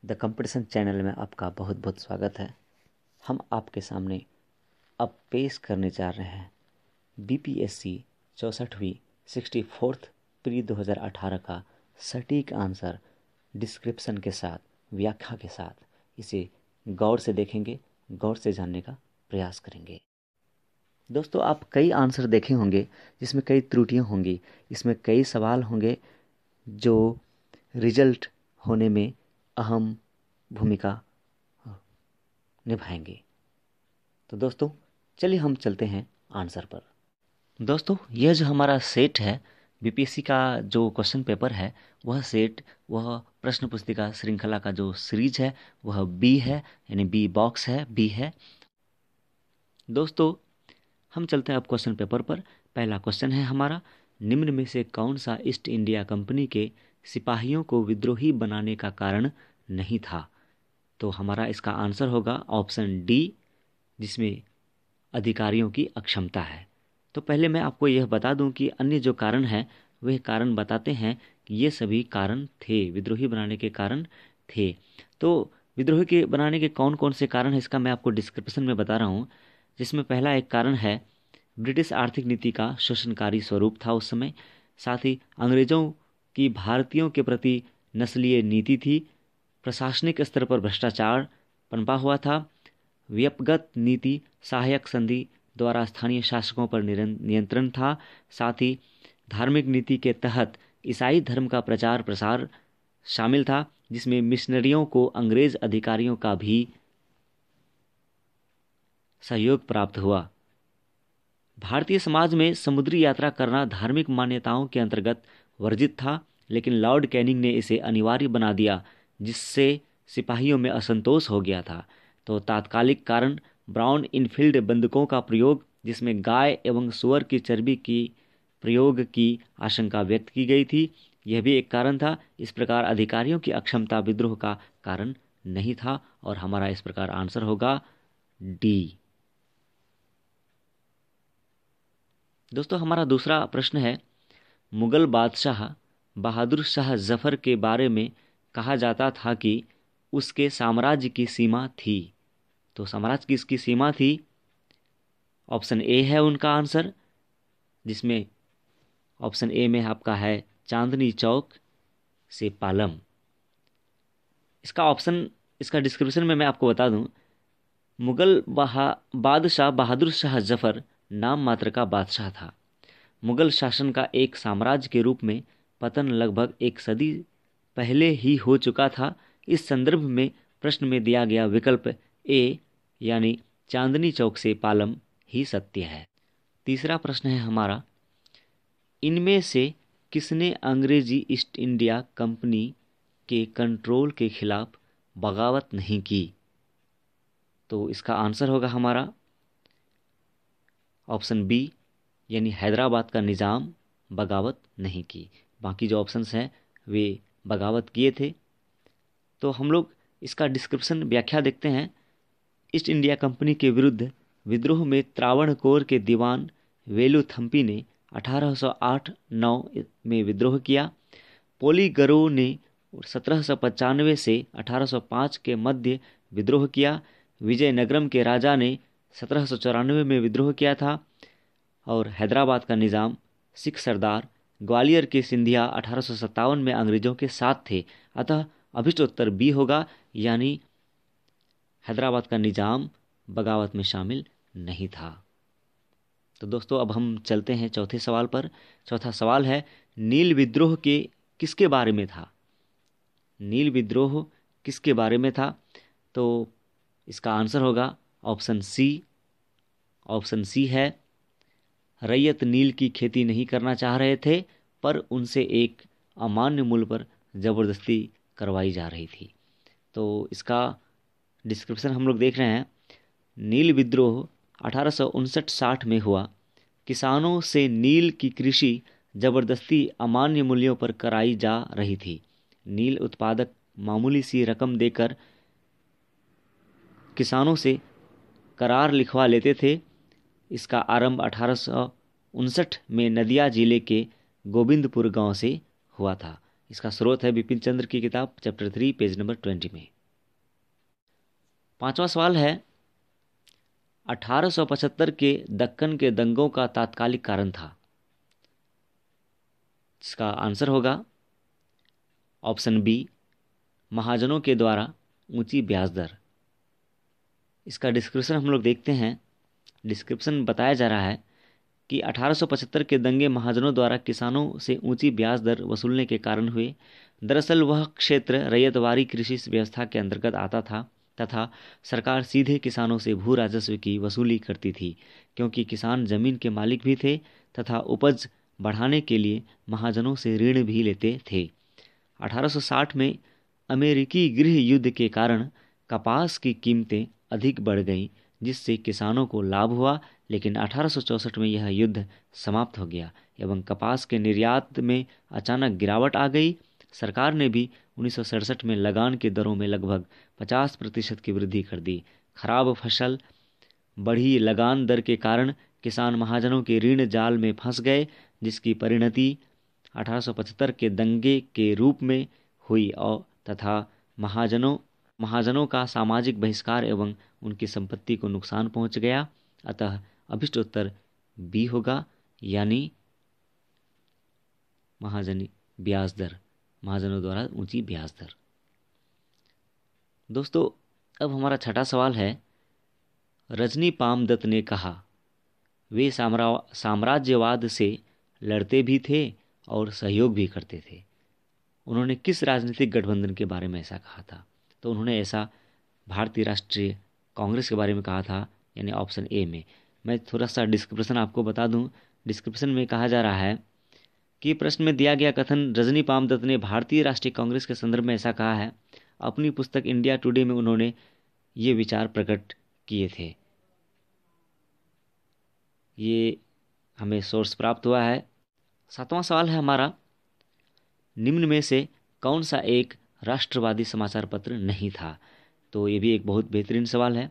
The competition channel में आपका बहुत बहुत स्वागत है। हम आपके सामने अब पेश करने जा रहे हैं बीपीएससी 64वीं 64th प्री 2018 का सटीक आंसर डिस्क्रिप्शन के साथ, व्याख्या के साथ। इसे गौर से देखेंगे, गौर से जानने का प्रयास करेंगे। दोस्तों, आप कई आंसर देखे होंगे जिसमें कई त्रुटियां होंगी। इसमें कई सवाल होंगे जो रिजल्ट होने में अहम भूमिका निभाएंगे। तो दोस्तों, चलिए हम चलते हैं आंसर पर। दोस्तों, यह जो हमारा सेट है, बीपीएससी का जो क्वेश्चन पेपर है, वह सेट, वह प्रश्न पुस्तिका श्रृंखला का जो सीरीज है, वह बी है, यानी बी बॉक्स है, बी है। दोस्तों, हम चलते हैं अब क्वेश्चन पेपर पर। पहला क्वेश्चन है हमारा, निम्न में से कौन सा ईस्ट इंडिया कंपनी के सिपाहियों को विद्रोही बनाने का कारण नहीं था? तो हमारा इसका आंसर होगा ऑप्शन डी, जिसमें अधिकारियों की अक्षमता है। तो पहले मैं आपको यह बता दूं कि अन्य जो कारण हैं, वह कारण बताते हैं कि ये सभी कारण थे, विद्रोही बनाने के कारण थे। तो विद्रोही के बनाने के कौन कौन से कारण हैं, इसका मैं आपको डिस्क्रिप्शन में बता रहा हूँ। जिसमें पहला एक कारण है, ब्रिटिश आर्थिक नीति का शोषणकारी स्वरूप था उस समय। साथ ही अंग्रेजों की भारतीयों के प्रति नस्लीय नीति थी। प्रशासनिक स्तर पर भ्रष्टाचार पनपा हुआ था। व्यपगत नीति, सहायक संधि द्वारा स्थानीय शासकों पर नियंत्रण था। साथ ही धार्मिक नीति के तहत ईसाई धर्म का प्रचार प्रसार शामिल था, जिसमें मिशनरियों को अंग्रेज अधिकारियों का भी सहयोग प्राप्त हुआ। भारतीय समाज में समुद्री यात्रा करना धार्मिक मान्यताओं के अंतर्गत वर्जित था, लेकिन लॉर्ड कैनिंग ने इसे अनिवार्य बना दिया, जिससे सिपाहियों में असंतोष हो गया था। तो तात्कालिक कारण, ब्राउन इनफील्ड बंदूकों का प्रयोग, जिसमें गाय एवं सुअर की चर्बी की प्रयोग की आशंका व्यक्त की गई थी, यह भी एक कारण था। इस प्रकार अधिकारियों की अक्षमता विद्रोह का कारण नहीं था, और हमारा इस प्रकार आंसर होगा डी। दोस्तों, हमारा दूसरा प्रश्न है, मुगल बादशाह बहादुर शाह जफर के बारे में कहा जाता था कि उसके साम्राज्य की सीमा थी। तो साम्राज्य की इसकी सीमा थी, ऑप्शन ए है उनका आंसर, जिसमें ऑप्शन ए में आपका है चांदनी चौक से पालम। इसका ऑप्शन, इसका डिस्क्रिप्शन में मैं आपको बता दूं, मुगल बादशाह बहादुर शाह जफर नाम मात्र का बादशाह था। मुगल शासन का एक साम्राज्य के रूप में पतन लगभग एक सदी पहले ही हो चुका था। इस संदर्भ में प्रश्न में दिया गया विकल्प ए, यानी चांदनी चौक से पालम ही सत्य है। तीसरा प्रश्न है हमारा, इनमें से किसने अंग्रेजी ईस्ट इंडिया कंपनी के कंट्रोल के खिलाफ बगावत नहीं की? तो इसका आंसर होगा हमारा ऑप्शन बी, यानी हैदराबाद का निज़ाम बगावत नहीं की। बाकी जो ऑप्शंस हैं वे बगावत किए थे। तो हम लोग इसका डिस्क्रिप्शन, व्याख्या देखते हैं। ईस्ट इंडिया कंपनी के विरुद्ध विद्रोह में त्रावणकोर के दीवान वेलुथम्पी ने 1808-9 में विद्रोह किया। पोलीगरो ने 1795 से 1805 के मध्य विद्रोह किया। विजयनगरम के राजा ने 1794 में विद्रोह किया था। और हैदराबाद का निज़ाम, सिख सरदार, ग्वालियर के सिंधिया 1857 में अंग्रेजों के साथ थे। अतः अभिष्ट उत्तर बी होगा, यानी हैदराबाद का निज़ाम बगावत में शामिल नहीं था। तो दोस्तों, अब हम चलते हैं चौथे सवाल पर। चौथा सवाल है, नील विद्रोह के किसके बारे में था? नील विद्रोह किसके बारे में था? तो इसका आंसर होगा ऑप्शन सी। ऑप्शन सी है, रैयत नील की खेती नहीं करना चाह रहे थे, पर उनसे एक अमान्य मूल्य पर ज़बरदस्ती करवाई जा रही थी। तो इसका डिस्क्रिप्शन हम लोग देख रहे हैं। नील विद्रोह 1859-60 में हुआ। किसानों से नील की कृषि ज़बरदस्ती अमान्य मूल्यों पर कराई जा रही थी। नील उत्पादक मामूली सी रकम देकर किसानों से करार लिखवा लेते थे। इसका आरंभ 1859 में नदिया जिले के गोविंदपुर गांव से हुआ था। इसका स्रोत है बिपिन चंद्र की किताब चैप्टर 3 पेज नंबर 20 में। 5वां सवाल है 1875 के दक्कन के दंगों का तात्कालिक कारण था, जिसका आंसर होगा ऑप्शन बी, महाजनों के द्वारा ऊंची ब्याज दर। इसका डिस्क्रिप्शन हम लोग देखते हैं। डिस्क्रिप्शन बताया जा रहा है कि 1875 के दंगे महाजनों द्वारा किसानों से ऊंची ब्याज दर वसूलने के कारण हुए। दरअसल वह क्षेत्र रैयतवारी कृषि व्यवस्था के अंतर्गत आता था तथा सरकार सीधे किसानों से भू राजस्व की वसूली करती थी, क्योंकि किसान जमीन के मालिक भी थे तथा उपज बढ़ाने के लिए महाजनों से ऋण भी लेते थे। 1860 में अमेरिकी गृह युद्ध के कारण कपास की कीमतें अधिक बढ़ गईं, जिससे किसानों को लाभ हुआ, लेकिन 1864 में यह युद्ध समाप्त हो गया एवं कपास के निर्यात में अचानक गिरावट आ गई। सरकार ने भी 1967 में लगान की दरों में लगभग 50% की वृद्धि कर दी। खराब फसल, बढ़ी लगान दर के कारण किसान महाजनों के ऋण जाल में फंस गए, जिसकी परिणति 1875 के दंगे के रूप में हुई और तथा महाजनों का सामाजिक बहिष्कार एवं उनकी संपत्ति को नुकसान पहुंच गया। अतः अभिष्ट उत्तर बी होगा, यानी ब्याज दर, महाजनों द्वारा ऊंची ब्याज दर। दोस्तों, अब हमारा छठा सवाल है रजनी पामदत्त ने कहा वे साम्राज्यवाद से लड़ते भी थे और सहयोग भी करते थे। उन्होंने किस राजनीतिक गठबंधन के बारे में ऐसा कहा था? तो उन्होंने ऐसा भारतीय राष्ट्रीय कांग्रेस के बारे में कहा था, यानी ऑप्शन ए में। मैं थोड़ा सा डिस्क्रिप्शन आपको बता दूं। डिस्क्रिप्शन में कहा जा रहा है कि प्रश्न में दिया गया कथन रजनी पामदत्त ने भारतीय राष्ट्रीय कांग्रेस के संदर्भ में ऐसा कहा है। अपनी पुस्तक इंडिया टुडे में उन्होंने ये विचार प्रकट किए थे। ये हमें सोर्स प्राप्त हुआ है। 7वां सवाल है हमारा, निम्न में से कौन सा एक राष्ट्रवादी समाचार पत्र नहीं था? तो ये भी एक बहुत बेहतरीन सवाल है।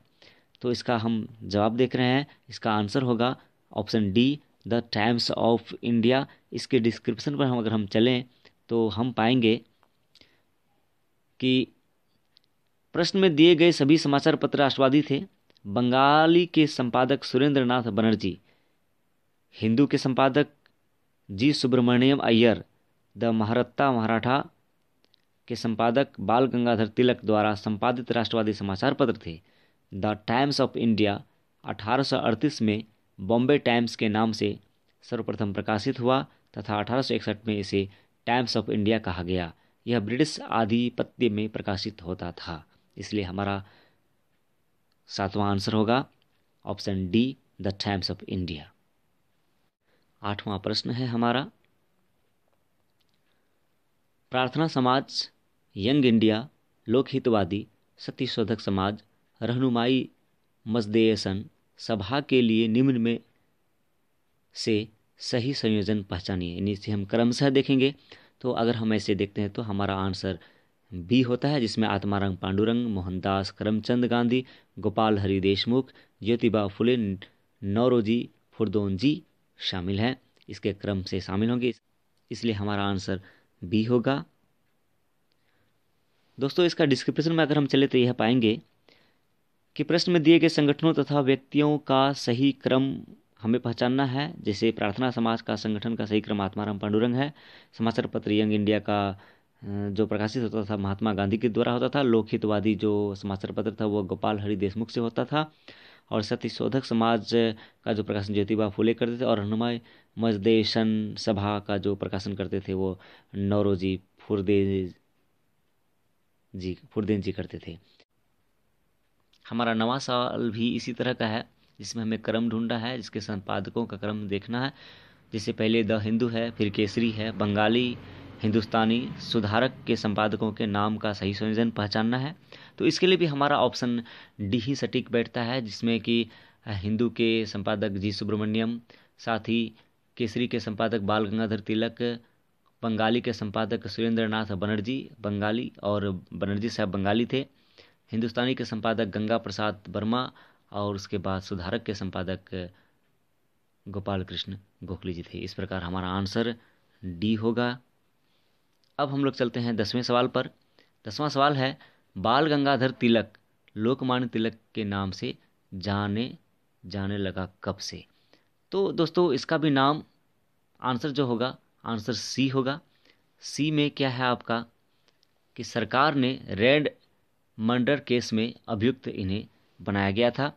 तो इसका हम जवाब देख रहे हैं। इसका आंसर होगा option D, the Times of India. इसके डिस्क्रिप्शन पर अगर हम चलें तो हम पाएंगे कि प्रश्न में दिए गए सभी समाचार पत्र राष्ट्रवादी थे। बंगाली के संपादक सुरेंद्र नाथ बनर्जी, हिंदू के संपादक जी सुब्रमण्यम अय्यर, द महारत्ता मराठा के संपादक बाल गंगाधर तिलक द्वारा संपादित राष्ट्रवादी समाचार पत्र थे। द टाइम्स ऑफ इंडिया 1838 में बॉम्बे टाइम्स के नाम से सर्वप्रथम प्रकाशित हुआ तथा 1861 में इसे टाइम्स ऑफ इंडिया कहा गया। यह ब्रिटिश आधिपत्य में प्रकाशित होता था। इसलिए हमारा 7वां आंसर होगा option D, the Times of India. 8वां प्रश्न है हमारा, प्रार्थना समाज, यंग इंडिया, लोकहितवादी, सत्यशोधक समाज, रहनुमाई मजदेसन सभा के लिए निम्न में से सही संयोजन पहचानिए। यानी इसे हम क्रमशः देखेंगे। तो अगर हम ऐसे देखते हैं तो हमारा आंसर बी होता है, जिसमें आत्माराम पांडुरंग, मोहनदास करमचंद गांधी, गोपाल हरि देशमुख, ज्योतिबा फुले, नौरोजी फुरदोंजी शामिल हैं। इसके क्रम से शामिल होंगे, इसलिए हमारा आंसर बी होगा। दोस्तों, इसका डिस्क्रिप्शन में अगर हम चले तो यह पाएंगे कि प्रश्न में दिए गए संगठनों तथा व्यक्तियों का सही क्रम हमें पहचानना है। जैसे प्रार्थना समाज का संगठन का सही क्रम आत्माराम पांडुरंग है। समाचार पत्र यंग इंडिया का जो प्रकाशित होता था महात्मा गांधी के द्वारा होता था। लोकहितवादी जो समाचार पत्र था वो गोपाल हरि देशमुख से होता था। और सत्यशोधक समाज का जो प्रकाशन ज्योतिबा फुले करते थे। और रहनुमाई मजदेशन सभा का जो प्रकाशन करते थे वो नौरोजी फुरदेन जी करते थे। हमारा 9वां सवाल भी इसी तरह का है, जिसमें हमें क्रम ढूंढना है, जिसके संपादकों का क्रम देखना है। जैसे पहले द हिंदू है, फिर केसरी है, बंगाली, हिंदुस्तानी, सुधारक के संपादकों के नाम का सही संयोजन पहचानना है। तो इसके लिए भी हमारा ऑप्शन डी ही सटीक बैठता है, जिसमें कि हिंदू के संपादक जी सुब्रमण्यम, साथ ही केसरी के संपादक बाल गंगाधर तिलक, बंगाली के संपादक सुरेंद्र नाथ बनर्जी बंगाली, और बनर्जी साहब बंगाली थे। हिंदुस्तानी के संपादक गंगा प्रसाद वर्मा, और उसके बाद सुधारक के संपादक गोपाल कृष्ण गोखले जी थे। इस प्रकार हमारा आंसर डी होगा। अब हम लोग चलते हैं 10वें सवाल पर। 10वां सवाल है, बाल गंगाधर तिलक लोकमान्य तिलक के नाम से जाने जाने लगा कब से? तो दोस्तों इसका भी नाम, आंसर जो होगा, आंसर सी होगा। सी में क्या है आपका कि सरकार ने रेड मर्डर केस में अभियुक्त इन्हें बनाया गया था।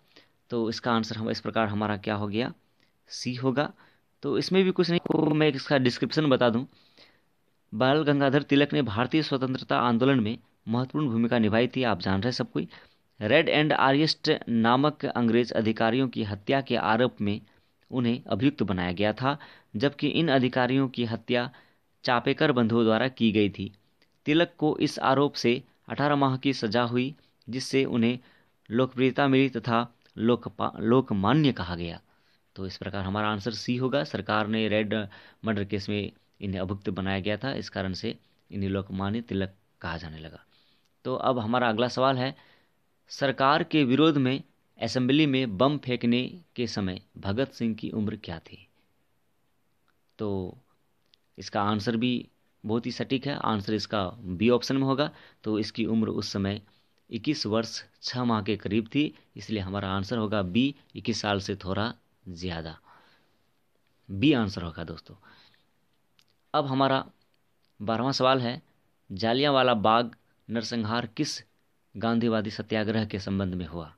तो इसका आंसर हम इस प्रकार हमारा क्या हो गया, सी होगा। तो इसमें भी कुछ नहीं, तो मैं इसका डिस्क्रिप्शन बता दूं। बाल गंगाधर तिलक ने भारतीय स्वतंत्रता आंदोलन में महत्वपूर्ण भूमिका निभाई थी, आप जान रहे हैं सब कोई। रेड एंड आर्यस्ट नामक अंग्रेज अधिकारियों की हत्या के आरोप में उन्हें अभियुक्त बनाया गया था, जबकि इन अधिकारियों की हत्या चापेकर बंधुओं द्वारा की गई थी। तिलक को इस आरोप से 18 माह की सजा हुई, जिससे उन्हें लोकप्रियता मिली तथा लोकमान्य कहा गया। तो इस प्रकार हमारा आंसर सी होगा। सरकार ने रेड मर्डर केस में इन्हें अभियुक्त बनाया गया था, इस कारण से इन्हें लोकमान्य तिलक कहा जाने लगा। तो अब हमारा अगला सवाल है, सरकार के विरोध में असेंबली में बम फेंकने के समय भगत सिंह की उम्र क्या थी? तो इसका आंसर भी बहुत ही सटीक है, आंसर इसका बी ऑप्शन में होगा। तो इसकी उम्र उस समय 21 वर्ष 6 माह के करीब थी, इसलिए हमारा आंसर होगा बी, 21 साल से थोड़ा ज़्यादा। बी आंसर होगा दोस्तों। अब हमारा 12वां सवाल है, जालियांवाला बाग नरसंहार किस गांधीवादी सत्याग्रह के संबंध में हुआ?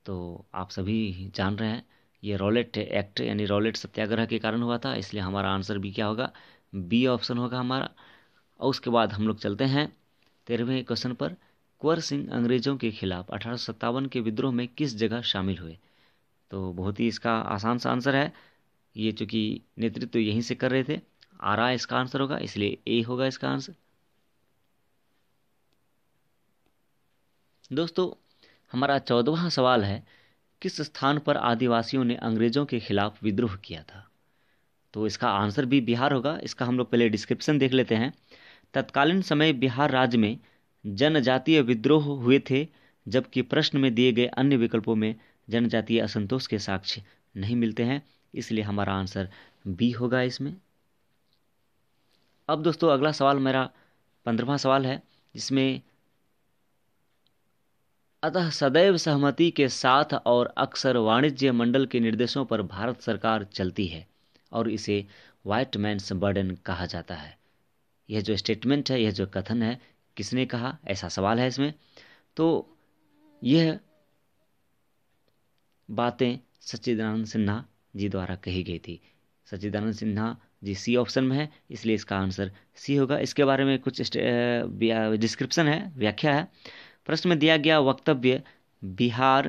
तो आप सभी जान रहे हैं, ये रॉलेट एक्ट यानी रॉलेट सत्याग्रह के कारण हुआ था, इसलिए हमारा आंसर भी क्या होगा, बी ऑप्शन होगा हमारा। और उसके बाद हम लोग चलते हैं 13वें क्वेश्चन पर। कुंवर सिंह अंग्रेजों के खिलाफ 1857 के विद्रोह में किस जगह शामिल हुए? तो बहुत ही इसका आसान सा आंसर है, ये चूंकि नेतृत्व यहीं से कर रहे थे, आरा इसका आंसर होगा, इसलिए ए होगा इसका आंसर। दोस्तों हमारा 14वां सवाल है, किस स्थान पर आदिवासियों ने अंग्रेजों के खिलाफ विद्रोह किया था? तो इसका आंसर भी बिहार होगा। इसका हम लोग पहले डिस्क्रिप्शन देख लेते हैं। तत्कालीन समय बिहार राज्य में जनजातीय विद्रोह हुए थे, जबकि प्रश्न में दिए गए अन्य विकल्पों में जनजातीय असंतोष के साक्ष्य नहीं मिलते हैं, इसलिए हमारा आंसर बी होगा इसमें। अब दोस्तों अगला सवाल मेरा 15वां सवाल है, जिसमें अतः सदैव सहमति के साथ और अक्सर वाणिज्य मंडल के निर्देशों पर भारत सरकार चलती है और इसे व्हाइट मैन्स बर्डन कहा जाता है। यह जो स्टेटमेंट है, यह जो कथन है, किसने कहा, ऐसा सवाल है इसमें। तो यह बातें सच्चिदानंद सिन्हा जी द्वारा कही गई थी। सच्चिदानंद सिन्हा जी सी ऑप्शन में है, इसलिए इसका आंसर सी होगा। इसके बारे में कुछ डिस्क्रिप्शन है, व्याख्या है। प्रश्न में दिया गया वक्तव्य बिहार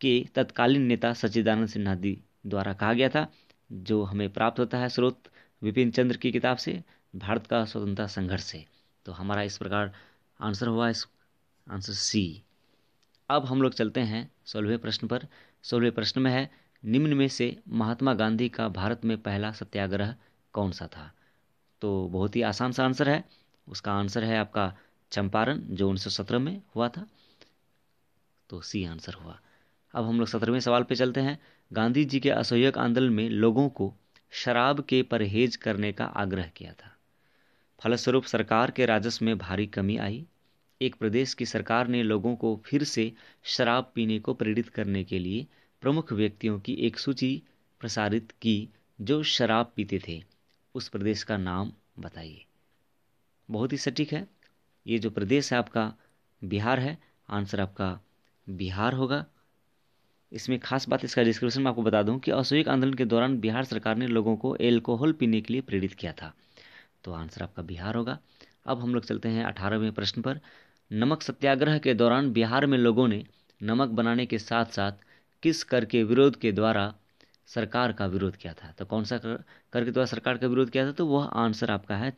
के तत्कालीन नेता सच्चिदानंद सिन्हा जी द्वारा कहा गया था, जो हमें प्राप्त होता है स्रोत विपिन चंद्र की किताब से, भारत का स्वतंत्रता संघर्ष से। तो हमारा इस प्रकार आंसर हुआ, इस आंसर सी। अब हम लोग चलते हैं 16वें प्रश्न पर। 16वें प्रश्न में है, निम्न में से महात्मा गांधी का भारत में पहला सत्याग्रह कौन सा था? तो बहुत ही आसान सा आंसर है, उसका आंसर है आपका चंपारण, जो 1917 में हुआ था। तो सी आंसर हुआ। अब हम लोग 17वें सवाल पे चलते हैं। गांधी जी के असहयोग आंदोलन में लोगों को शराब के परहेज करने का आग्रह किया था। फलस्वरूप सरकार के राजस्व में भारी कमी आई। एक प्रदेश की सरकार ने लोगों को फिर से शराब पीने को प्रेरित करने के लिए प्रमुख व्यक्तियों की एक सूची प्रसारित की जो शराब पीते थे। उस प्रदेश का नाम बताइए। बहुत ही सटीक है, ये जो प्रदेश है आपका बिहार है, आंसर आपका बिहार होगा। इसमें खास बात, इसका डिस्क्रिप्शन में आपको बता दूं कि असहयोग आंदोलन के दौरान बिहार सरकार ने लोगों को एल्कोहल पीने के लिए प्रेरित किया था। तो आंसर आपका बिहार होगा। अब हम लोग चलते हैं 18वें प्रश्न पर। नमक सत्याग्रह के दौरान बिहार में लोगों ने नमक बनाने के साथ साथ किस कर के विरोध के द्वारा सरकार का विरोध किया था? तो कौन सा कर के द्वारा सरकार का विरोध किया था? तो वह आंसर आपका है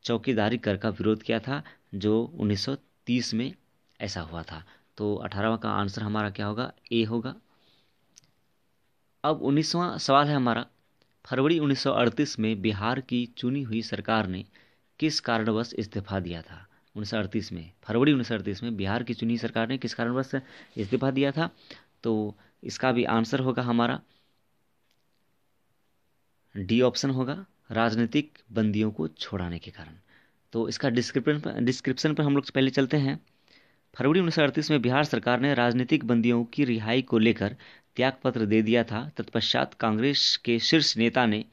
चौकीदारी कर का विरोध किया था, जो 1930 में ऐसा हुआ था। तो 18वां का आंसर हमारा क्या होगा, ए होगा। अब 19वां सवाल है हमारा, फरवरी 1938 में बिहार की चुनी हुई सरकार ने किस कारणवश इस्तीफा दिया था? 1938 में, फरवरी 1938 में बिहार की चुनी सरकार ने किस कारणवश इस्तीफा दिया था? तो इसका भी आंसर होगा हमारा डी ऑप्शन होगा। राजनीतिक बंदियों को छोड़ाने के कारण। तो इसका डिस्क्रिप्शन पर हम लोग पहले चलते हैं। फरवरी 1938 में बिहार सरकार ने राजनीतिक बंदियों की रिहाई को लेकर त्यागपत्र दे दिया था। तत्पश्चात कांग्रेस के शीर्ष नेता ने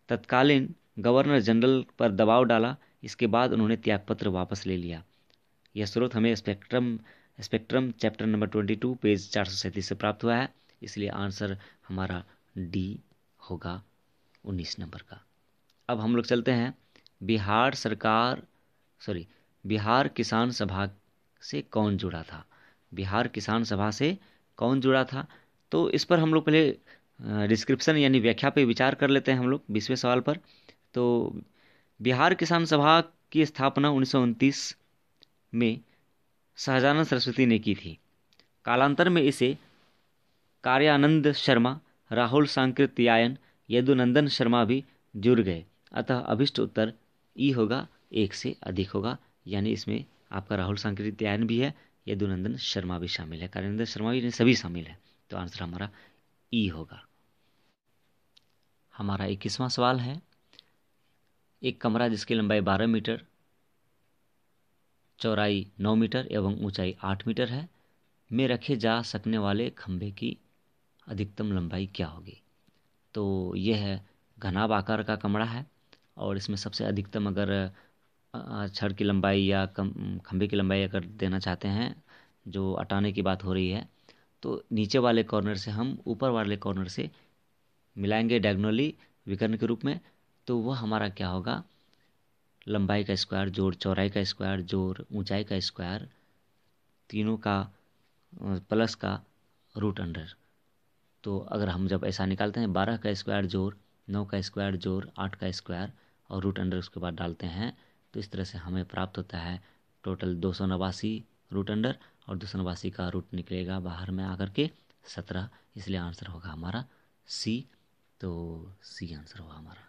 तत्कालीन गवर्नर जनरल पर दबाव डाला। इसके बाद उन्होंने त्यागपत्र वापस ले लिया। यह स्रोत हमें स्पेक्ट्रम चैप्टर नंबर 22 पेज 437 से प्राप्त हुआ है। इसलिए आंसर हमारा डी होगा 19 नंबर का। अब हम लोग चलते हैं बिहार किसान सभा से कौन जुड़ा था। बिहार किसान सभा से कौन जुड़ा था, तो इस पर हम लोग पहले डिस्क्रिप्शन यानी व्याख्या पे विचार कर लेते हैं हम लोग 20वें सवाल पर। तो बिहार किसान सभा की स्थापना 1929 में सहजानंद सरस्वती ने की थी। कालांतर में इसे कार्यानंद शर्मा, राहुल सांकृत्यायन, यदुनंदन शर्मा भी जुड़ गए। अतः अभिष्ट उत्तर ई होगा, एक से अधिक होगा, यानी इसमें आपका राहुल सांकृत्यायन भी है, यदुनंदन शर्मा भी शामिल है, कार्यानंद शर्मा भी, सभी शामिल है। तो आंसर हमारा ई होगा। हमारा 21वां सवाल है, एक कमरा जिसकी लंबाई 12 मीटर, चौड़ाई 9 मीटर एवं ऊंचाई 8 मीटर है, में रखे जा सकने वाले खंभे की अधिकतम लंबाई क्या होगी। तो यह है घनाभ आकार का कमरा है और इसमें सबसे अधिकतम अगर छड़ की लंबाई या खंभे की लंबाई अगर देना चाहते हैं, जो हटाने की बात हो रही है, तो नीचे वाले कॉर्नर से हम ऊपर वाले कॉर्नर से मिलाएंगे डायगोनली विकर्ण के रूप में। तो वह हमारा क्या होगा, लंबाई का स्क्वायर जोड़ चौड़ाई का स्क्वायर जोड़ ऊंचाई का स्क्वायर, तीनों का प्लस का रूट अंडर। तो अगर हम जब ऐसा निकालते हैं 12 का स्क्वायर जोड़ 9 का स्क्वायर जोड़ 8 का स्क्वायर और रूट अंडर उसके बाद डालते हैं, तो इस तरह से हमें प्राप्त होता है टोटल 289 रूट अंडर, और 289 का रूट निकलेगा बाहर में आकर के 17। इसलिए आंसर होगा हमारा सी। तो सी आंसर होगा हमारा।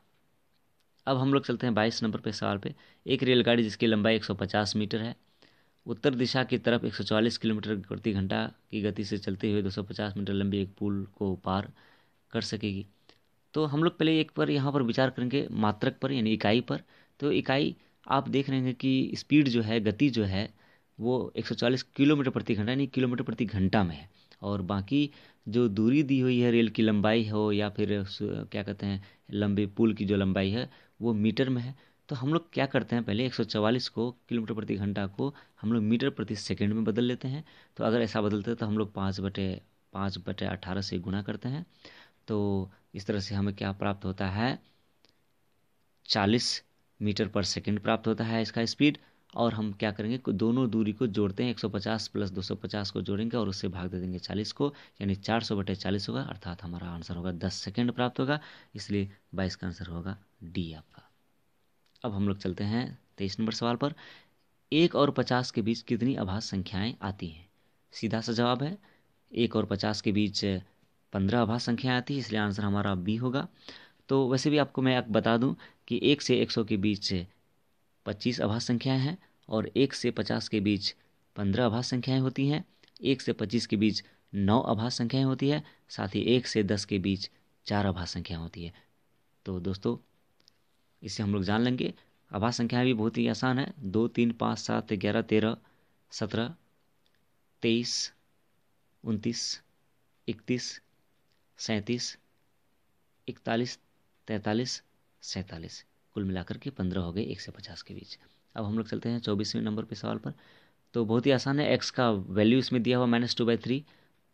अब हम लोग चलते हैं 22 नंबर पे सवाल पे। एक रेलगाड़ी जिसकी लंबाई 150 मीटर है, उत्तर दिशा की तरफ 144 किलोमीटर प्रति घंटा की गति से चलते हुए 250 मीटर लंबी एक पुल को पार कर सकेगी। तो हम लोग पहले एक पर यहाँ पर विचार करेंगे मात्रक पर, यानी इकाई पर। तो इकाई आप देख रहे हैं कि स्पीड जो है, गति जो है, वो 140 किलोमीटर प्रति घंटा यानी किलोमीटर प्रति घंटा में है। और बाकी जो दूरी दी हुई है, रेल की लंबाई हो या फिर क्या कहते हैं लंबे पुल की जो लंबाई है, वो मीटर में है। तो हम लोग क्या करते हैं, पहले 144 को किलोमीटर प्रति घंटा को हम लोग मीटर प्रति सेकंड में बदल लेते हैं। तो अगर ऐसा बदलते हैं तो हम लोग 5/18 से गुणा करते हैं। तो इस तरह से हमें क्या प्राप्त होता है, 40 मीटर पर सेकंड प्राप्त होता है इसका स्पीड। और हम क्या करेंगे, दोनों दूरी को जोड़ते हैं, 150 प्लस 250 को जोड़ेंगे और उससे भाग दे देंगे 40 को, यानी 400/40 होगा, अर्थात हमारा आंसर होगा 10 सेकंड प्राप्त होगा। इसलिए 22 का आंसर होगा डी आपका। अब हम लोग चलते हैं 23 नंबर सवाल पर। 1 और 50 के बीच कितनी अभाज्य संख्याएं आती हैं। सीधा सा जवाब है 1 और 50 के बीच 15 अभाज्य संख्याएं आती है, इसलिए आंसर हमारा बी होगा। तो वैसे भी आपको मैं बता दूं कि 1 से 100 के बीच 25 अभाज्य संख्याएं हैं और 1 से 50 के बीच 15 अभाज्य संख्याएं होती हैं। 1 से 25 के बीच 9 अभाज्य संख्याएं होती है, साथ ही 1 से 10 के बीच 4 अभाज्य संख्याएं होती है। तो दोस्तों इससे हम लोग जान लेंगे। अभाज्य संख्याएं भी बहुत ही आसान है, 2 3 5 7 11 13 17 23 29 31 37 41 43 47, कुल मिलाकर के 15 हो गए 1 से 50 के बीच। अब हम लोग चलते हैं 24वें नंबर पे सवाल पर। तो बहुत ही आसान है, एक्स का वैल्यू इसमें दिया हुआ -2/3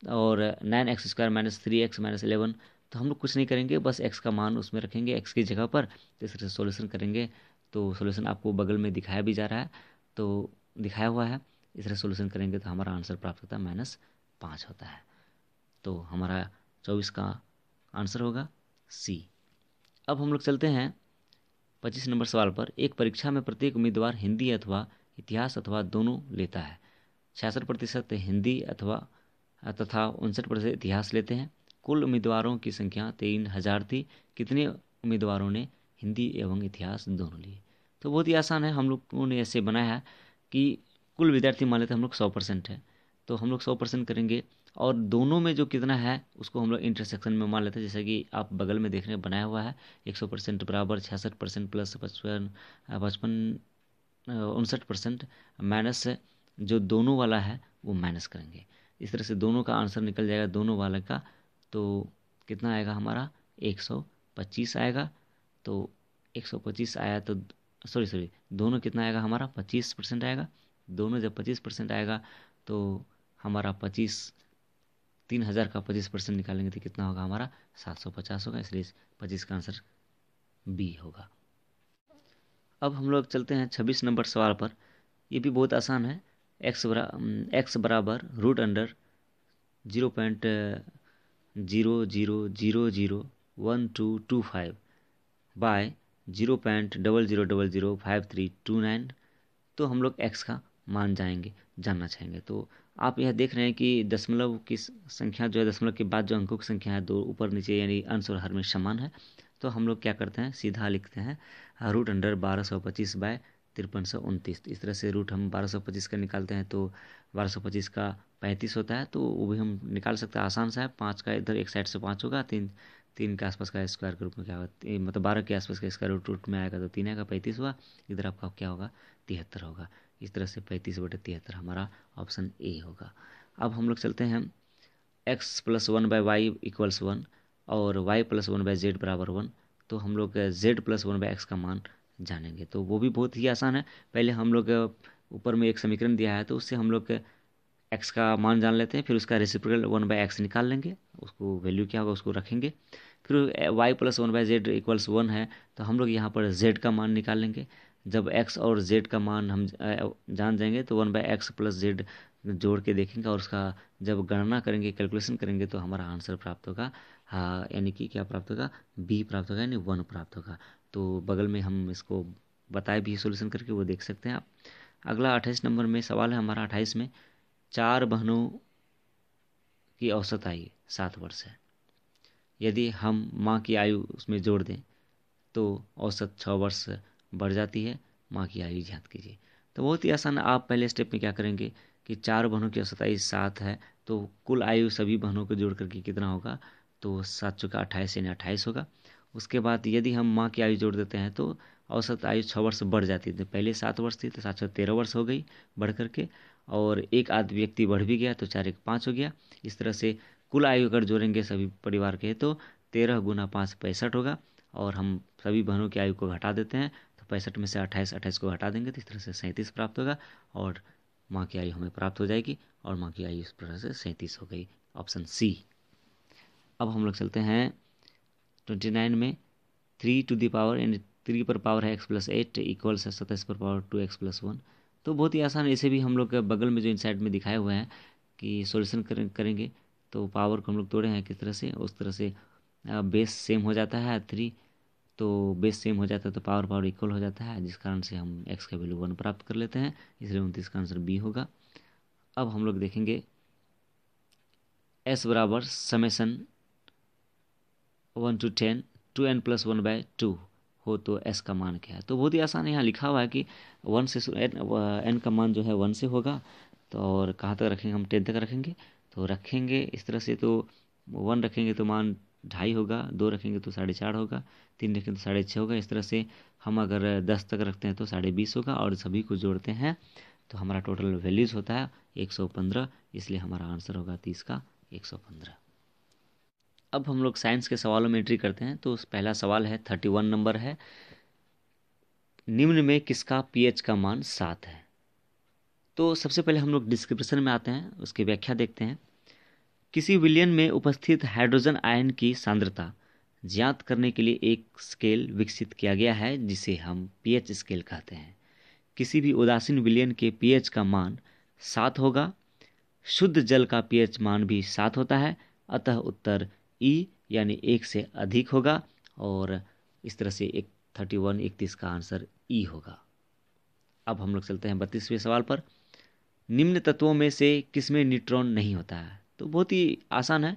और 9x² - 3x - 11। तो हम लोग कुछ नहीं करेंगे, बस x का मान उसमें रखेंगे x की जगह पर। तो इस तरह से सोल्यूशन करेंगे। तो सोल्यूशन आपको बगल में दिखाया भी जा रहा है, तो दिखाया हुआ है। इस तरह सोल्यूशन करेंगे तो हमारा आंसर प्राप्त होता है -5 होता है। तो हमारा 24 का आंसर होगा सी। अब हम लोग चलते हैं 25 नंबर सवाल पर। एक परीक्षा में प्रत्येक उम्मीदवार हिंदी अथवा इतिहास अथवा दोनों लेता है। 66% हिंदी अथवा तथा 59% इतिहास लेते हैं। कुल उम्मीदवारों की संख्या 3000 थी। कितने उम्मीदवारों ने हिंदी एवं इतिहास दोनों लिए। तो बहुत ही आसान है, हम लोगों ने ऐसे बनाया है कि कुल विद्यार्थी मान लेते हैं हम लोग 100% है, तो हम लोग 100% करेंगे और दोनों में जो कितना है उसको हम लोग इंटरसेक्शन में मान लेते हैं। जैसे कि आप बगल में देखने बनाया हुआ है 100% बराबर 66% प्लस 55 59% माइनस जो दोनों वाला है वो माइनस करेंगे। इस तरह से दोनों का आंसर निकल जाएगा दोनों वाले का। तो कितना आएगा हमारा 125 आएगा। तो 125 आया तो सॉरी दोनों कितना आएगा हमारा 25% आएगा। दोनों जब 25% आएगा तो हमारा 3000 का 25% निकालेंगे तो कितना होगा हमारा 750 होगा। इसलिए 25 का आंसर बी होगा। अब हम लोग चलते हैं 26 नंबर सवाल पर। ये भी बहुत आसान है। एक्स बराबर रूट अंडर 0.00001225 बाय 0.00005329। तो हम लोग x का मान जानना चाहेंगे। तो आप यह देख रहे हैं कि दशमलव की संख्या जो है, दशमलव के बाद जो अंकों की संख्या है दो ऊपर नीचे यानी अंश और हर में समान है। तो हम लोग क्या करते हैं, सीधा लिखते हैं रूट अंडर 1225 बाय 5329। इस तरह से रूट हम 1225 का निकालते हैं तो 1225 का 35 होता है। तो वो भी हम निकाल सकते हैं, आसान सा है। 5 का इधर एक साइड से 5 होगा, 3 के आसपास का स्क्वायर के रूप में क्या होगा, मतलब 12 के आसपास का स्क्वायर रूट में आएगा तो 3 आएगा, 35 हुआ। इधर आपका क्या होगा 73 होगा। इस तरह से 35/73 हमारा ऑप्शन ए होगा। अब हम लोग चलते हैं x + 1/y = 1 और y + 1/z = 1। तो हम लोग z + 1/x का मान जानेंगे। तो वो भी बहुत ही आसान है। पहले हम लोग ऊपर में एक समीकरण दिया है तो उससे हम लोग x का मान जान लेते हैं, फिर उसका रेसिप्रोकल 1/x निकाल लेंगे, उसको वैल्यू क्या होगा उसको रखेंगे। फिर y + 1/z = 1 है तो हम लोग यहाँ पर z का मान निकाल लेंगे। जब x और z का मान हम जान जाएंगे तो 1/x + z जोड़ के देखेंगे और उसका जब गणना करेंगे, कैलकुलेशन करेंगे तो हमारा आंसर प्राप्त होगा। हाँ, यानी कि क्या प्राप्त होगा, बी प्राप्त होगा, यानी 1 प्राप्त होगा। तो बगल में हम इसको बताए भी सोल्यूशन करके वो देख सकते हैं आप। अगला 28 नंबर में सवाल है हमारा। 28 में 4 बहनों की औसत आयु 7 वर्ष है। यदि हम माँ की आयु उसमें जोड़ दें तो औसत 6 वर्ष बढ़ जाती है। माँ की आयु ज्ञात कीजिए। तो बहुत ही आसान है। आप पहले स्टेप में क्या करेंगे कि 4 बहनों की औसत आयु 7 है तो कुल आयु सभी बहनों को जोड़ करके कितना होगा, तो 7 चौका 28 यानी 28 होगा। उसके बाद यदि हम माँ की आयु जोड़ देते हैं तो औसत आयु 6 वर्ष बढ़ जाती है। पहले 7 वर्ष थी तो 7 13 वर्ष हो गई बढ़ करके, और एक आध व्यक्ति बढ़ भी गया तो 4 1 5 हो गया। इस तरह से कुल आयु अगर जोड़ेंगे सभी परिवार के तो 13 × 5 65 होगा। और हम सभी बहनों की आयु को घटा देते हैं तो 65 में से 28 को हटा देंगे तो इस तरह से 37 प्राप्त होगा और माँ की आयु हमें प्राप्त हो जाएगी। और माँ की आयु इस तरह से 37 हो गई, ऑप्शन सी। अब हम लोग चलते हैं 29 में 3 टू द पावर यानी 3 पर पावर है x + 8 इक्वल्स है 27 पर पावर 2x + 1। तो बहुत ही आसान है। इसे भी हम लोग बगल में जो इनसाइड में दिखाए हुए हैं कि सॉल्यूशन करेंगे तो पावर को हम लोग तोड़े हैं किस तरह से, उस तरह से बेस सेम हो जाता है 3, तो बेस सेम हो जाता है तो पावर इक्वल हो जाता है, जिस कारण से हम x का वैल्यू 1 प्राप्त कर लेते हैं। इसलिए 29 का आंसर बी होगा। अब हम लोग देखेंगे s बराबर समेसन 1 to 10 2n + 1/2 हो तो s का मान क्या है। तो बहुत ही आसान है। यहाँ लिखा हुआ है कि 1 से n का मान जो है 1 से होगा। तो और कहाँ तक रखेंगे, हम 10 तक रखेंगे। तो रखेंगे इस तरह से, तो 1 रखेंगे तो मान 2.5 होगा, 2 रखेंगे तो 4.5 होगा, 3 रखेंगे तो 6.5 होगा। इस तरह से हम अगर 10 तक रखते हैं तो 20.5 होगा और सभी को जोड़ते हैं तो हमारा टोटल वैल्यूज़ होता है 115। इसलिए हमारा आंसर होगा 30 का 115। अब हम लोग साइंस के सवालों में एंट्री करते हैं। तो पहला सवाल है 31 नंबर है, निम्न में किसका pH का मान 7 है। तो सबसे पहले हम लोग डिस्क्रिप्शन में आते हैं, उसकी व्याख्या देखते हैं। किसी विलयन में उपस्थित हाइड्रोजन आयन की सांद्रता ज्ञात करने के लिए एक स्केल विकसित किया गया है जिसे हम pH स्केल कहते हैं। किसी भी उदासीन विलयन के pH का मान 7 होगा। शुद्ध जल का pH मान भी 7 होता है, अतः उत्तर ई यानी 1 से अधिक होगा। और इस तरह से 31 का आंसर ई होगा। अब हम लोग चलते हैं 32वें सवाल पर। निम्न तत्वों में से किसमें न्यूट्रॉन नहीं होता है। तो बहुत ही आसान है,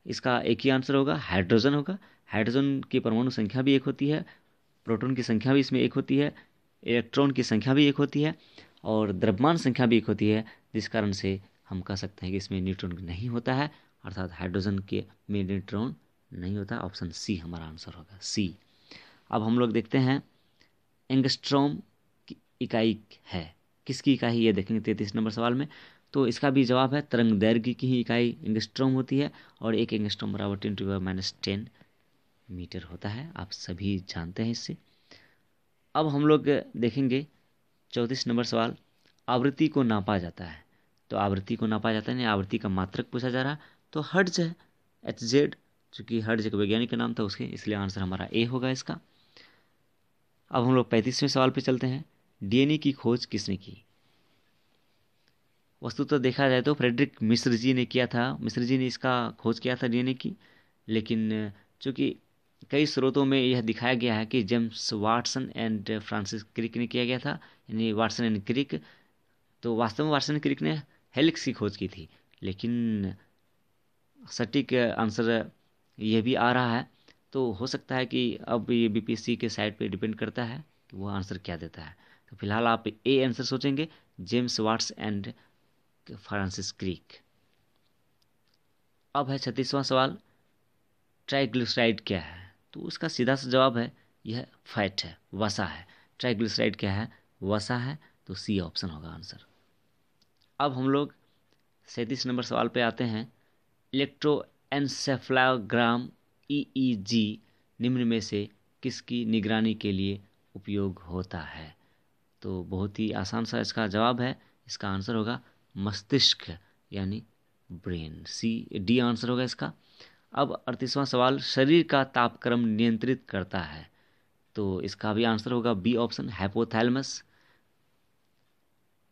इसका एक ही आंसर होगा, हाइड्रोजन होगा। हाइड्रोजन की परमाणु संख्या भी 1 होती है, प्रोटॉन की संख्या भी इसमें 1 होती है, इलेक्ट्रॉन की संख्या भी 1 होती है और द्रव्यमान संख्या भी 1 होती है, जिस कारण से हम कह सकते हैं कि इसमें न्यूट्रॉन नहीं होता है, अर्थात हाइड्रोजन के में न्यूट्रॉन नहीं होता। ऑप्शन सी हमारा आंसर होगा, सी। अब हम लोग देखते हैं एंगस्ट्रॉम की इकाई है, किसकी इकाई ये देखेंगे 33 नंबर सवाल में। तो इसका भी जवाब है तरंग दैर्घ्य की ही इकाई एंगस्ट्रॉम होती है, और एक एंगस्ट्रॉम बराबर 10⁻⁻10 मीटर होता है, आप सभी जानते हैं इससे। अब हम लोग देखेंगे 34 नंबर सवाल, आवृत्ति को नापा जाता है। तो आवृत्ति को नापा जाता है, आवृत्ति का मात्रक पूछा जा रहा है, तो हर्ट्ज है, HZ, चूंकि हर्ट्ज एक वैज्ञानिक का नाम था उसके, इसलिए आंसर हमारा ए होगा इसका। अब हम लोग 35वें सवाल पे चलते हैं, DNA की खोज किसने की। वस्तुतः देखा जाए तो फ्रेडरिक मिस्र जी ने किया था, मिस्र जी ने इसका खोज किया था DNA की, लेकिन चूंकि कई स्रोतों में यह दिखाया गया है कि James Watson and Francis Crick ने किया गया था, यानी वाटसन एंड क्रिक। तो वास्तव में वाटसन क्रिक ने हेलिक्स की खोज की थी, लेकिन सटीक आंसर यह भी आ रहा है। तो हो सकता है कि अब ये BPSC के साइट पे डिपेंड करता है कि वो आंसर क्या देता है। तो फिलहाल आप ए आंसर सोचेंगे, James Watts and Francis Crick. अब है 36वां सवाल, ट्राइग्लिसराइड क्या है। तो उसका सीधा सा जवाब है यह फैट है, वसा है। ट्राइग्लिसराइड क्या है, वसा है, तो सी ऑप्शन होगा आंसर। अब हम लोग 37 नंबर सवाल पे आते हैं, इलेक्ट्रोएन्सेफेलोग्राम EEG निम्न में से किसकी निगरानी के लिए उपयोग होता है। तो बहुत ही आसान सा इसका जवाब है, इसका आंसर होगा मस्तिष्क यानी ब्रेन, डी आंसर होगा इसका। अब 38वां सवाल, शरीर का तापक्रम नियंत्रित करता है। तो इसका भी आंसर होगा बी ऑप्शन, हाइपोथैलेमस।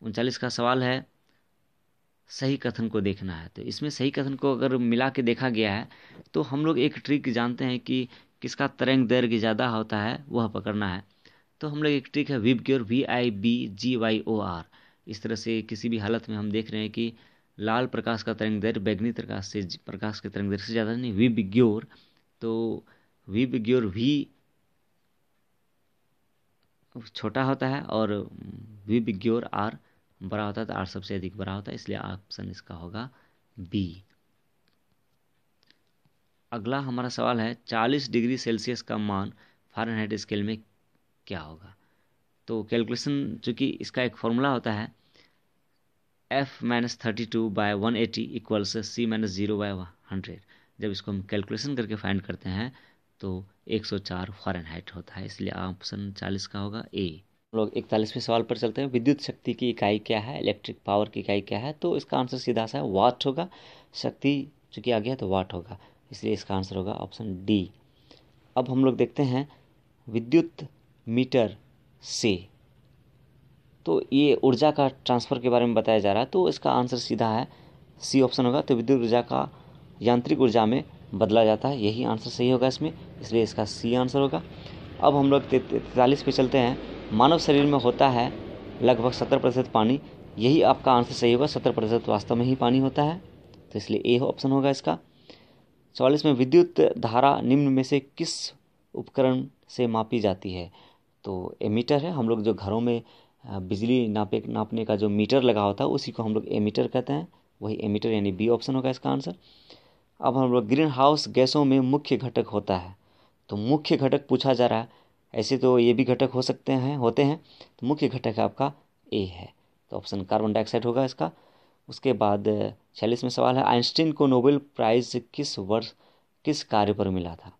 39 का सवाल है, सही कथन को देखना है। तो इसमें सही कथन को अगर मिला के देखा गया है तो हम लोग एक ट्रिक जानते हैं कि किसका तरंग दैर्घ्य ज़्यादा होता है वह पकड़ना है। तो हम लोग एक ट्रिक है विबग्योर, VIBGYOR। इस तरह से किसी भी हालत में हम देख रहे हैं कि लाल प्रकाश का तरंग दैर्घ्य बैगनी प्रकाश के तरंग दैर्घ्य से ज़्यादा नहीं, विबग्योर। तो विबग्योर भी छोटा होता है और विबग्योर आर बड़ा होता है, तो आर सबसे अधिक बड़ा होता है, इसलिए ऑप्शन इसका होगा बी। अगला हमारा सवाल है, 40 डिग्री सेल्सियस का मान फ़ारेनहाइट स्केल में क्या होगा। तो कैलकुलेशन, चूँकि इसका एक फॉर्मूला होता है F-32/180 इक्वल्स C-0/100। जब इसको हम कैलकुलेशन करके फाइंड करते हैं तो 104 फ़ारेनहाइट होता है, इसलिए ऑप्शन 40 का होगा ए। हम लोग 41वें सवाल पर चलते हैं, विद्युत शक्ति की इकाई क्या है, इलेक्ट्रिक पावर की इकाई क्या है। तो इसका आंसर सीधा सा वाट होगा, शक्ति चूँकि आ गया तो वाट होगा, इसलिए इसका आंसर होगा ऑप्शन डी। अब हम लोग देखते हैं विद्युत मीटर से, तो ये ऊर्जा का ट्रांसफ़र के बारे में बताया जा रहा है, तो इसका आंसर सीधा है सी ऑप्शन होगा। तो विद्युत ऊर्जा का यांत्रिक ऊर्जा में बदला जाता है, यही आंसर सही होगा इसमें, इसलिए इसका सी आंसर होगा। अब हम लोग 43 पे चलते हैं, मानव शरीर में होता है लगभग 70% पानी, यही आपका आंसर सही होगा, 70% वास्तव में ही पानी होता है, तो इसलिए ए ऑप्शन होगा इसका। 44 में विद्युत धारा निम्न में से किस उपकरण से मापी जाती है। तो एमीटर है, हम लोग जो घरों में बिजली नापने का जो मीटर लगा होता है उसी को हम लोग एमीटर कहते हैं, वही एमीटर यानी बी ऑप्शन होगा इसका आंसर। अब हम लोग ग्रीन हाउस गैसों में मुख्य घटक होता है, तो मुख्य घटक पूछा जा रहा है, ऐसे तो ये भी घटक हो सकते हैं, होते हैं, तो मुख्य घटक आपका ए है, तो ऑप्शन कार्बन डाइऑक्साइड होगा इसका। उसके बाद 46 में सवाल है, आइंस्टीन को नोबेल प्राइज़ किस वर्ष किस कार्य पर मिला था।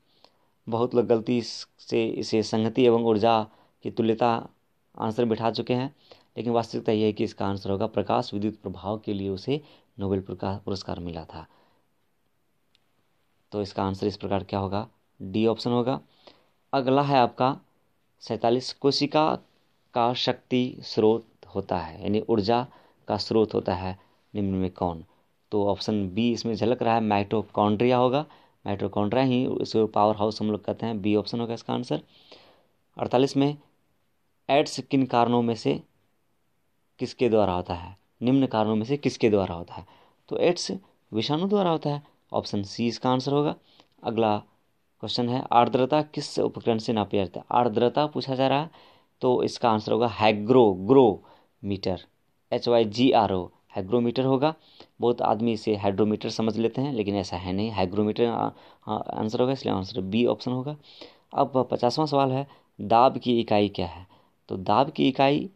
बहुत लोग गलती से इसे संगति एवं ऊर्जा की तुल्यता आंसर बिठा चुके हैं, लेकिन वास्तविकता यह है कि इसका आंसर होगा प्रकाश विद्युत प्रभाव के लिए उसे नोबेल पुरस्कार मिला था। तो इसका आंसर इस प्रकार क्या होगा, डी ऑप्शन होगा। अगला है आपका 47, कोशिका का शक्ति स्रोत होता है, यानी ऊर्जा का स्रोत होता है निम्न में कौन। तो ऑप्शन बी इसमें झलक रहा है, माइटोकॉन्ड्रिया होगा, माइटोकॉन्ड्रिया ही उसे पावर हाउस हम लोग कहते हैं, बी ऑप्शन होगा इसका आंसर। 48 में एड्स किन कारणों में से किसके द्वारा होता है, निम्न कारणों में से किसके द्वारा होता है। तो एड्स विषाणु द्वारा होता है, ऑप्शन सी इसका आंसर होगा। अगला क्वेश्चन है, आर्द्रता किस उपकरण से नापी जाती है। आर्द्रता पूछा जा रहा है, तो इसका आंसर होगा हाइग्रोमीटर, HYGRO, हाइग्रोमीटर होगा। बहुत आदमी इसे हाइड्रोमीटर समझ लेते हैं, लेकिन ऐसा है नहीं, हाइग्रोमीटर आंसर होगा, इसलिए आंसर बी ऑप्शन होगा। अब 50वां सवाल है, दाब की इकाई क्या है? तो दाब की इकाई,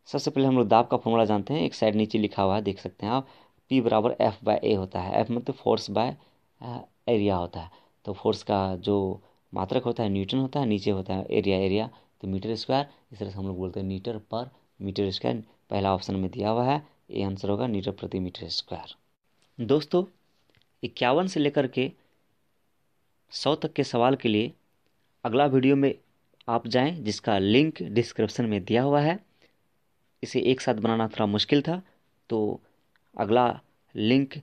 सबसे पहले हम लोग दाब का फॉर्मूला जानते हैं, एक साइड नीचे लिखा हुआ है, देख सकते हैं आप। P बराबर F/A होता है। F मतलब फोर्स बाय एरिया होता है। तो फोर्स का जो मात्रक होता है न्यूटन होता है, नीचे होता है एरिया, एरिया तो मीटर स्क्वायर, इस तरह से हम लोग बोलते हैं मीटर पर मीटर स्क्वायर। पहला ऑप्शन में दिया हुआ है, ये आंसर होगा मीटर प्रति मीटर स्क्वायर। दोस्तों 51 से लेकर के 100 तक के सवाल के लिए अगला वीडियो में आप जाएं, जिसका लिंक डिस्क्रिप्शन में दिया हुआ है। इसे एक साथ बनाना थोड़ा मुश्किल था, तो अगला लिंक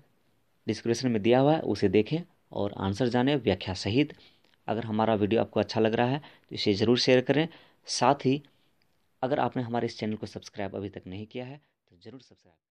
डिस्क्रिप्शन में दिया हुआ है, उसे देखें और आंसर जानें व्याख्या सहित। अगर हमारा वीडियो आपको अच्छा लग रहा है तो इसे ज़रूर शेयर करें। साथ ही अगर आपने हमारे इस चैनल को सब्सक्राइब अभी तक नहीं किया है तो ज़रूर सब्सक्राइब